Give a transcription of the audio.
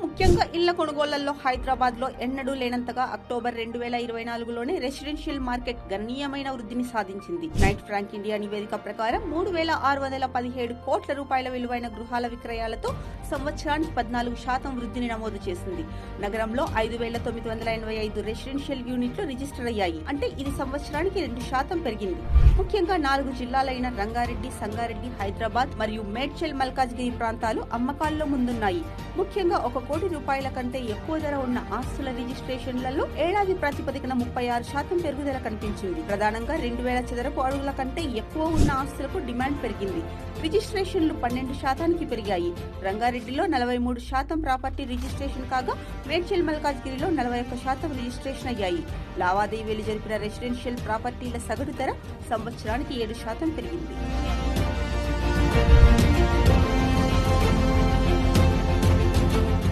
ముఖ్యంగా ఇళ్ల కొనుగోళ్లలో హైదరాబాద్ లో ఎన్నడూ లేనంతగా అక్టోబర్ 2024లోనే రెసిడెన్షియల్ మార్కెట్ గణనీయమైన వృద్ధిని సాధించింది. నైట్ ఫ్రాంక్ ఇండియా నివేదిక ప్రకారం 3617 కోట్ల రూపాయల విలువైన గృహాల విక్రయాలతో సంవత్సరానికి 14% వృద్ధిని నమోదు చేసింది. నగరంలో 5985 రెసిడెన్షియల్ యూనిట్లు రిజిస్టర్ అయ్యాయి. అంటే ఇది సంవత్సరానికి 2% పెరిగింది. ముఖ్యంగా 4 జిల్లాలైన రంగారెడ్డి, సంగారెడ్డి, హైదరాబాద్ మరియు మేడ్చల్ మల్కాజ్గిరి ప్రాంతాలు అమ్మకాల్లో ముందున్నాయి. ముఖ్యంగా 1 కోటి రూపాయల కంటే ఎక్కువ ధర ఉన్న ఆస్తుల రిజిస్ట్రేషన్లలో ఏడాది ప్రాతిపదికన 36% పెరుగుదల కనిపించింది. ప్రధానంగా 2000 చదరపు అడుగుల కంటే ఎక్కువ ఉన్న ఆస్తులకు డిమాండ్ పెరిగింది. రిజిస్ట్రేషన్లు 12% పెరిగాయి. రంగారెడ్డిలో 43% ప్రాపర్టీ రిజిస్ట్రేషన్ కాగా మేడ్చల్ మల్కాజ్గిరిలో 41% రిజిస్ట్రేషన్ అయ్యాయి. లావాదేవీలు జరిపిన రెసిడెన్షియల్ ప్రాపర్టీల సగటు ధర సంవత్సరానికి 7% పెరిగింది.